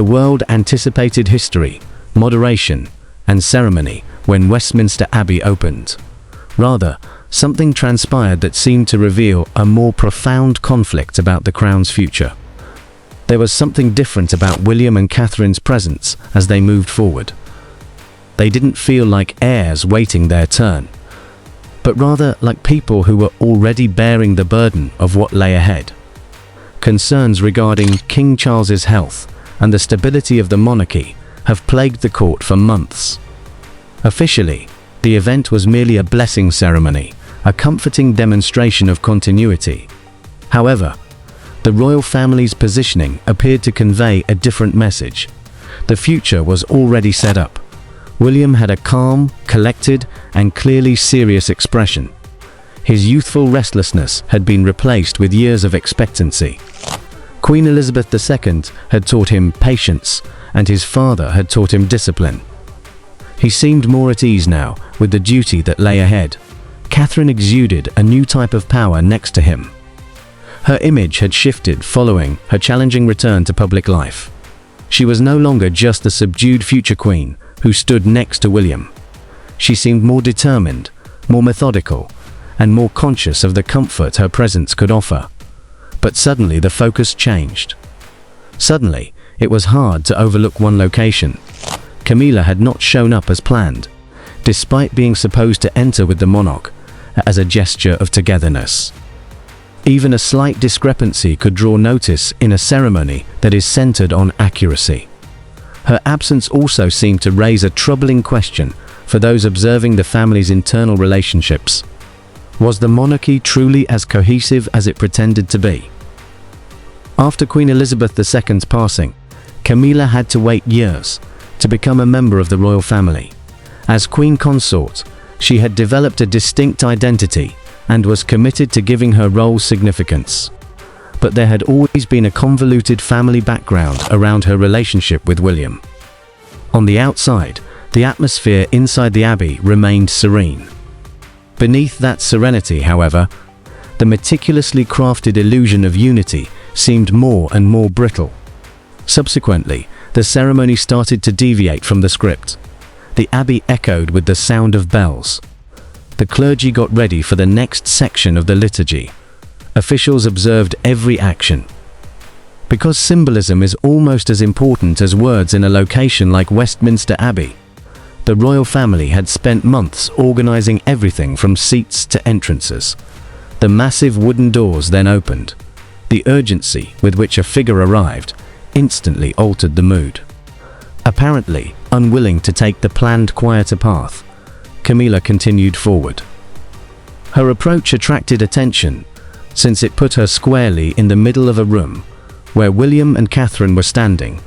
The world anticipated history, moderation, and ceremony when Westminster Abbey opened. Rather, something transpired that seemed to reveal a more profound conflict about the Crown's future. There was something different about William and Catherine's presence as they moved forward. They didn't feel like heirs waiting their turn, but rather like people who were already bearing the burden of what lay ahead. Concerns regarding King Charles's health and the stability of the monarchy have plagued the court for months. Officially, the event was merely a blessing ceremony, a comforting demonstration of continuity. However, the royal family's positioning appeared to convey a different message. The future was already set up. William had a calm, collected, and clearly serious expression. His youthful restlessness had been replaced with years of expectancy. Queen Elizabeth II had taught him patience, and his father had taught him discipline. He seemed more at ease now with the duty that lay ahead. Catherine exuded a new type of power next to him. Her image had shifted following her challenging return to public life. She was no longer just the subdued future queen who stood next to William. She seemed more determined, more methodical, and more conscious of the comfort her presence could offer. But suddenly the focus changed. Suddenly, it was hard to overlook one location. Camilla had not shown up as planned, despite being supposed to enter with the monarch as a gesture of togetherness. Even a slight discrepancy could draw notice in a ceremony that is centered on accuracy. Her absence also seemed to raise a troubling question for those observing the family's internal relationships. Was the monarchy truly as cohesive as it pretended to be? After Queen Elizabeth II's passing, Camilla had to wait years to become a member of the royal family. As queen consort, she had developed a distinct identity and was committed to giving her role significance. But there had always been a convoluted family background around her relationship with William. On the outside, the atmosphere inside the abbey remained serene. Beneath that serenity, however, the meticulously crafted illusion of unity seemed more and more brittle. Subsequently, the ceremony started to deviate from the script. The abbey echoed with the sound of bells. The clergy got ready for the next section of the liturgy. Officials observed every action. Because symbolism is almost as important as words in a location like Westminster Abbey, the royal family had spent months organizing everything from seats to entrances. The massive wooden doors then opened. The urgency with which a figure arrived instantly altered the mood. Apparently unwilling to take the planned quieter path, Camilla continued forward. Her approach attracted attention, since it put her squarely in the middle of a room where William and Catherine were standing,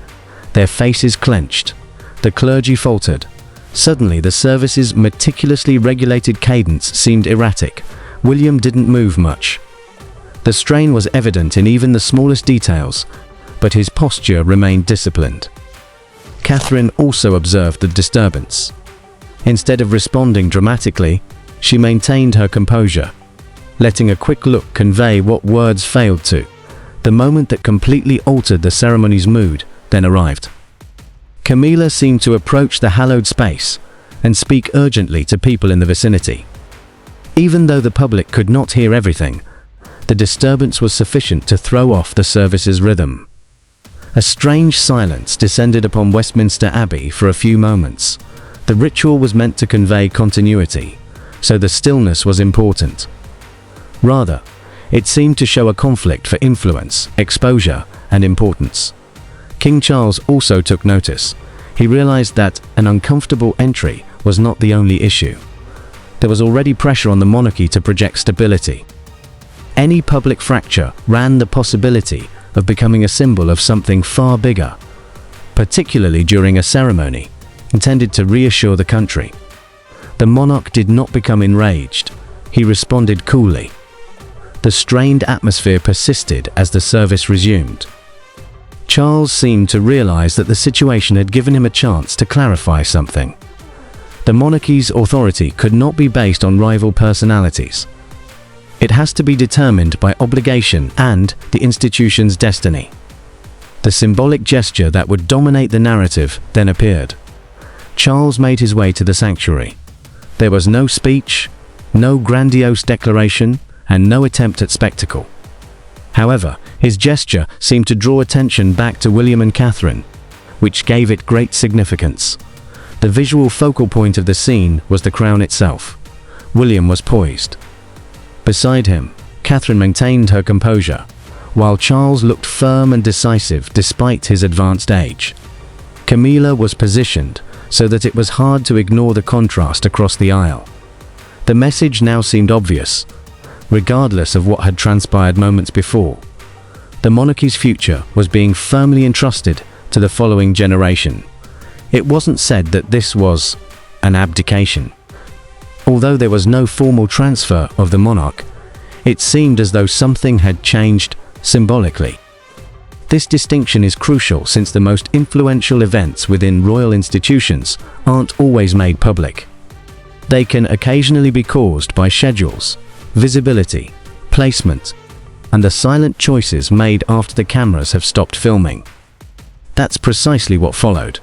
their faces clenched. The clergy faltered. Suddenly, the service's meticulously regulated cadence seemed erratic. William didn't move much. The strain was evident in even the smallest details, but his posture remained disciplined. Catherine also observed the disturbance. Instead of responding dramatically, she maintained her composure, letting a quick look convey what words failed to. The moment that completely altered the ceremony's mood then arrived. Camilla seemed to approach the hallowed space and speak urgently to people in the vicinity. Even though the public could not hear everything, the disturbance was sufficient to throw off the service's rhythm. A strange silence descended upon Westminster Abbey for a few moments. The ritual was meant to convey continuity, so the stillness was important. Rather, it seemed to show a conflict for influence, exposure, and importance. King Charles also took notice. He realized that an uncomfortable entry was not the only issue. There was already pressure on the monarchy to project stability. Any public fracture ran the possibility of becoming a symbol of something far bigger, particularly during a ceremony intended to reassure the country. The monarch did not become enraged. He responded coolly. The strained atmosphere persisted as the service resumed. Charles seemed to realize that the situation had given him a chance to clarify something. The monarchy's authority could not be based on rival personalities. It has to be determined by obligation and the institution's destiny. The symbolic gesture that would dominate the narrative then appeared. Charles made his way to the sanctuary. There was no speech, no grandiose declaration, and no attempt at spectacle. However, his gesture seemed to draw attention back to William and Catherine, which gave it great significance. The visual focal point of the scene was the crown itself. William was poised. Beside him, Catherine maintained her composure, while Charles looked firm and decisive despite his advanced age. Camilla was positioned so that it was hard to ignore the contrast across the aisle. The message now seemed obvious, regardless of what had transpired moments before. The monarchy's future was being firmly entrusted to the following generation. It wasn't said that this was an abdication. Although there was no formal transfer of the monarch, it seemed as though something had changed symbolically. This distinction is crucial since the most influential events within royal institutions aren't always made public. They can occasionally be caused by schedules, visibility, placement, and the silent choices made after the cameras have stopped filming. That's precisely what followed.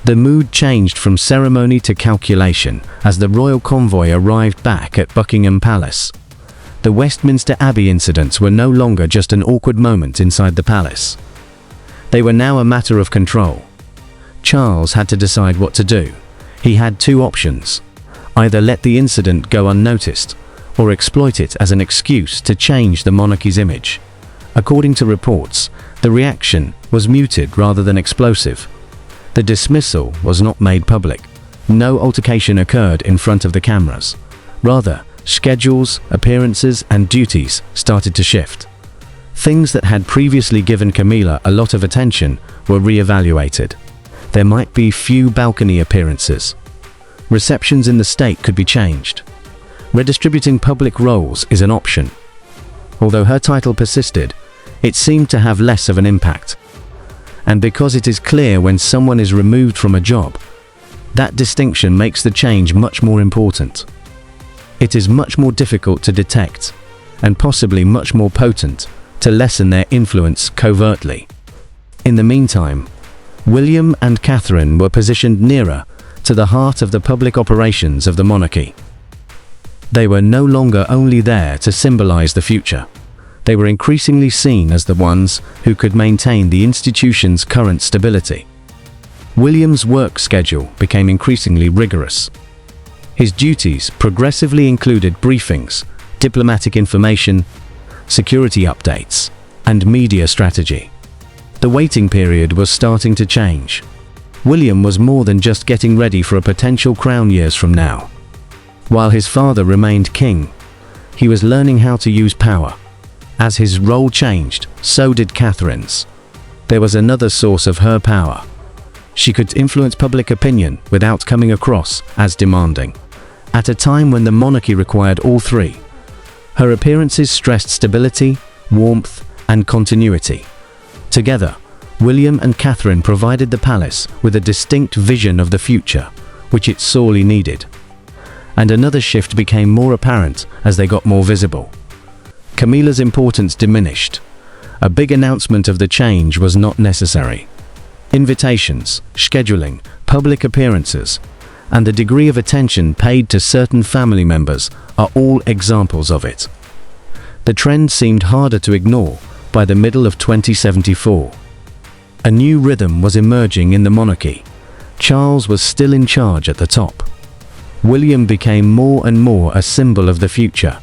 The mood changed from ceremony to calculation as the royal convoy arrived back at Buckingham Palace. The Westminster Abbey incidents were no longer just an awkward moment inside the palace. They were now a matter of control. Charles had to decide what to do. He had two options: either let the incident go unnoticed, or exploit it as an excuse to change the monarchy's image. According to reports, the reaction was muted rather than explosive. The dismissal was not made public. No altercation occurred in front of the cameras. Rather, schedules, appearances, and duties started to shift. Things that had previously given Camilla a lot of attention were re-evaluated. There might be few balcony appearances. Receptions in the state could be changed. Redistributing public roles is an option. Although her title persisted, it seemed to have less of an impact. And because it is clear when someone is removed from a job, that distinction makes the change much more important. It is much more difficult to detect, and possibly much more potent to lessen their influence covertly. In the meantime, William and Catherine were positioned nearer to the heart of the public operations of the monarchy. They were no longer only there to symbolize the future. They were increasingly seen as the ones who could maintain the institution's current stability. William's work schedule became increasingly rigorous. His duties progressively included briefings, diplomatic information, security updates, and media strategy. The waiting period was starting to change. William was more than just getting ready for a potential crown years from now. While his father remained king, he was learning how to use power. As his role changed, so did Catherine's. There was another source of her power. She could influence public opinion without coming across as demanding. At a time when the monarchy required all three, her appearances stressed stability, warmth, and continuity. Together, William and Catherine provided the palace with a distinct vision of the future, which it sorely needed. And another shift became more apparent as they got more visible. Camilla's importance diminished. A big announcement of the change was not necessary. Invitations, scheduling, public appearances, and the degree of attention paid to certain family members are all examples of it. The trend seemed harder to ignore by the middle of 2074. A new rhythm was emerging in the monarchy. Charles was still in charge at the top. William became more and more a symbol of the future.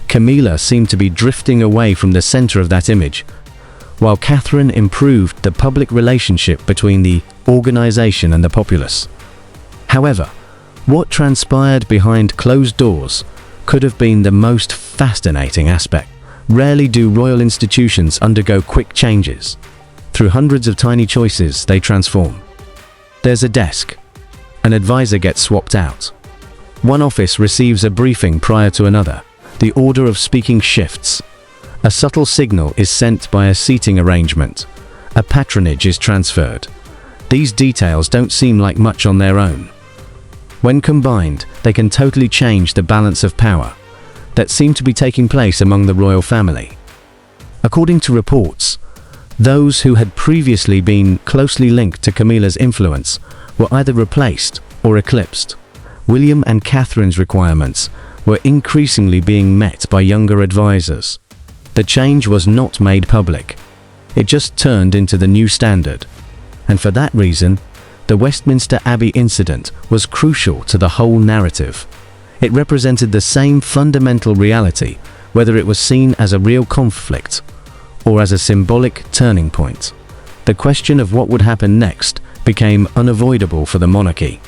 Camilla seemed to be drifting away from the center of that image, while Catherine improved the public relationship between the organization and the populace. However, what transpired behind closed doors could have been the most fascinating aspect. Rarely do royal institutions undergo quick changes. Through hundreds of tiny choices, they transform. There's a desk. An advisor gets swapped out. One office receives a briefing prior to another. The order of speaking shifts. A subtle signal is sent by a seating arrangement. A patronage is transferred. These details don't seem like much on their own. When combined, they can totally change the balance of power that seemed to be taking place among the royal family. According to reports, Those who had previously been closely linked to Camilla's influence were either replaced or eclipsed. William and Catherine's requirements were increasingly being met by younger advisors. The change was not made public. It just turned into the new standard. And for that reason, the Westminster Abbey incident was crucial to the whole narrative. It represented the same fundamental reality, whether it was seen as a real conflict or as a symbolic turning point. The question of what would happen next became unavoidable for the monarchy.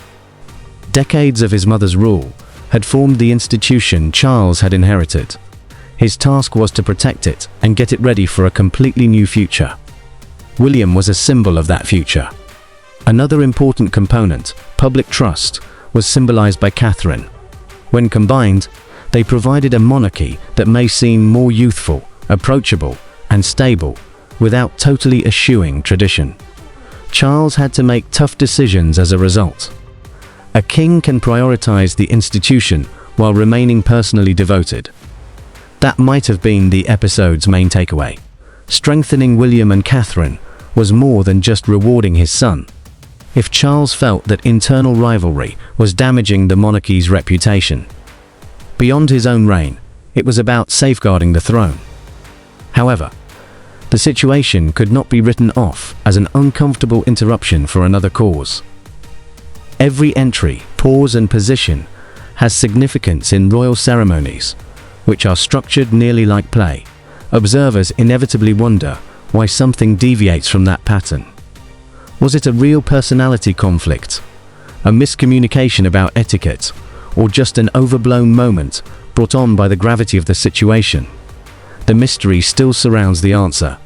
Decades of his mother's rule had formed the institution Charles had inherited. His task was to protect it and get it ready for a completely new future. William was a symbol of that future. Another important component, public trust, was symbolized by Catherine. When combined, they provided a monarchy that may seem more youthful, approachable, and stable, without totally eschewing tradition. Charles had to make tough decisions as a result. A king can prioritize the institution while remaining personally devoted. That might have been the episode's main takeaway. Strengthening William and Catherine was more than just rewarding his son. If Charles felt that internal rivalry was damaging the monarchy's reputation, beyond his own reign, it was about safeguarding the throne. However, the situation could not be written off as an uncomfortable interruption for another cause. Every entry, pause, and position has significance in royal ceremonies, which are structured nearly like play. Observers inevitably wonder why something deviates from that pattern. Was it a real personality conflict, a miscommunication about etiquette, or just an overblown moment brought on by the gravity of the situation? The mystery still surrounds the answer.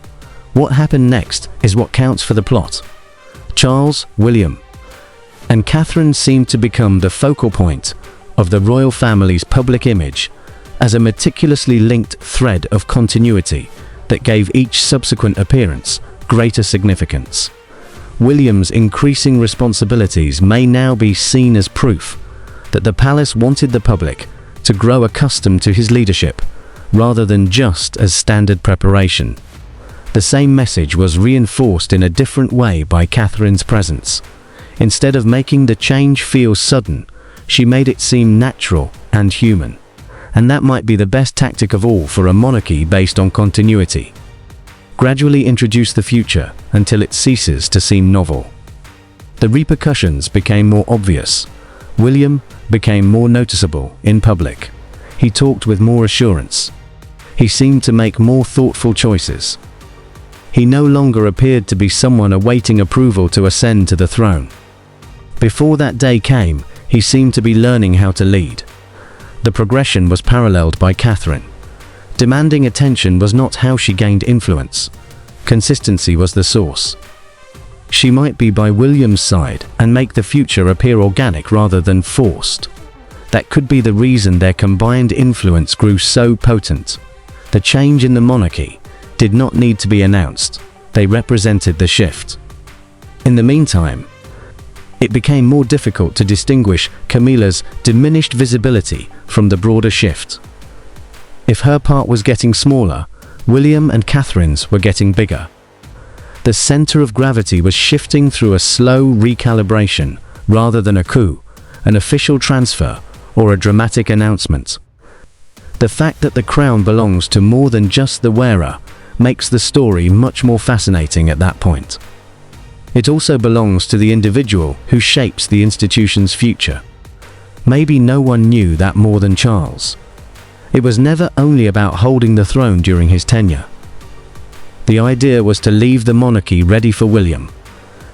What happened next is what counts for the plot. Charles, William, and Catherine seemed to become the focal point of the royal family's public image as a meticulously linked thread of continuity that gave each subsequent appearance greater significance. William's increasing responsibilities may now be seen as proof that the palace wanted the public to grow accustomed to his leadership, rather than just as standard preparation. The same message was reinforced in a different way by Catherine's presence. Instead of making the change feel sudden, she made it seem natural and human. And that might be the best tactic of all for a monarchy based on continuity. Gradually introduce the future until it ceases to seem novel. The repercussions became more obvious. William became more noticeable in public. He talked with more assurance. He seemed to make more thoughtful choices. He no longer appeared to be someone awaiting approval to ascend to the throne. Before that day came, he seemed to be learning how to lead. The progression was paralleled by Catherine. Demanding attention was not how she gained influence. Consistency was the source. She might be by William's side and make the future appear organic rather than forced. That could be the reason their combined influence grew so potent. The change in the monarchy did not need to be announced. They represented the shift. In the meantime, it became more difficult to distinguish Camilla's diminished visibility from the broader shift. If her part was getting smaller, William and Catherine's were getting bigger. The center of gravity was shifting through a slow recalibration rather than a coup, an official transfer, or a dramatic announcement. The fact that the crown belongs to more than just the wearer makes the story much more fascinating at that point. It also belongs to the individual who shapes the institution's future. Maybe no one knew that more than Charles. It was never only about holding the throne during his tenure. The idea was to leave the monarchy ready for William.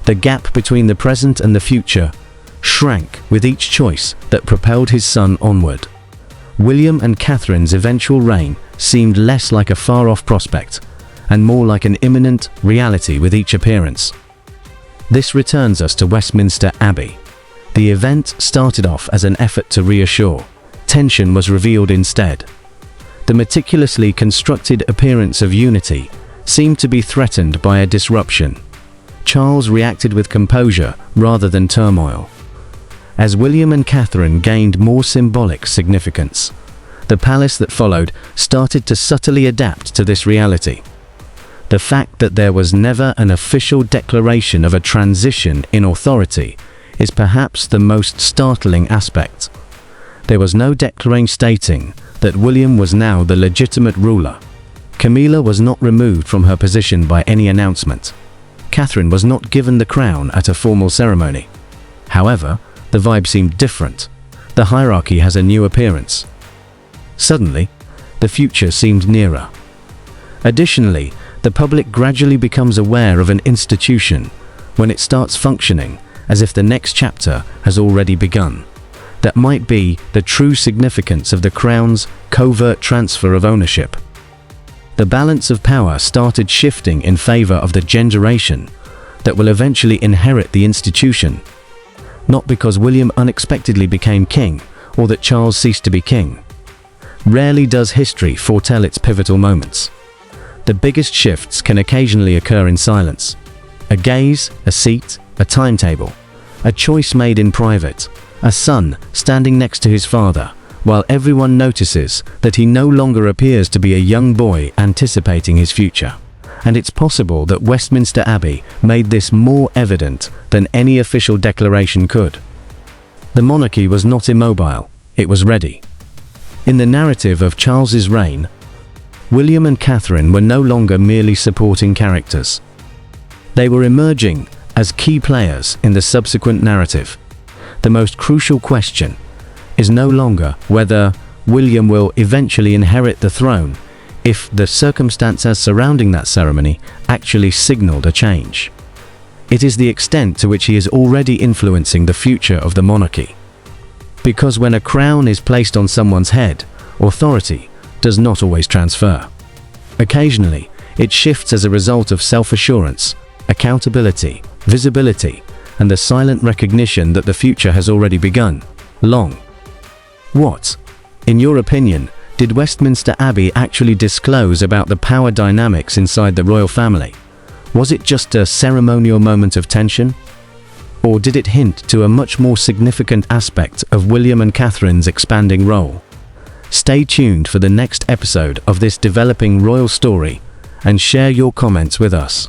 The gap between the present and the future shrank with each choice that propelled his son onward. William and Catherine's eventual reign seemed less like a far-off prospect and more like an imminent reality with each appearance. This returns us to Westminster Abbey. The event started off as an effort to reassure. Tension was revealed instead. The meticulously constructed appearance of unity seemed to be threatened by a disruption. Charles reacted with composure rather than turmoil. As William and Catherine gained more symbolic significance, the palace that followed started to subtly adapt to this reality. The fact that there was never an official declaration of a transition in authority is perhaps the most startling aspect. There was no declaration stating that William was now the legitimate ruler. Camilla was not removed from her position by any announcement. Catherine was not given the crown at a formal ceremony. However, the vibe seemed different. The hierarchy has a new appearance. Suddenly, the future seemed nearer. Additionally, the public gradually becomes aware of an institution when it starts functioning as if the next chapter has already begun. That might be the true significance of the crown's covert transfer of ownership. The balance of power started shifting in favor of the generation that will eventually inherit the institution. Not because William unexpectedly became king or that Charles ceased to be king. Rarely does history foretell its pivotal moments. The biggest shifts can occasionally occur in silence. A gaze, a seat, a timetable, a choice made in private, a son standing next to his father, while everyone notices that he no longer appears to be a young boy anticipating his future. And it's possible that Westminster Abbey made this more evident than any official declaration could. The monarchy was not immobile, it was ready. In the narrative of Charles's reign, William and Catherine were no longer merely supporting characters. They were emerging as key players in the subsequent narrative. The most crucial question is no longer whether William will eventually inherit the throne, if the circumstances surrounding that ceremony actually signaled a change. It is the extent to which he is already influencing the future of the monarchy. Because when a crown is placed on someone's head, authority does not always transfer. Occasionally, it shifts as a result of self-assurance, accountability, visibility, and the silent recognition that the future has already begun. What, in your opinion, did Westminster Abbey actually disclose about the power dynamics inside the royal family? Was it just a ceremonial moment of tension? Or did it hint to a much more significant aspect of William and Catherine's expanding role? Stay tuned for the next episode of this developing royal story and share your comments with us.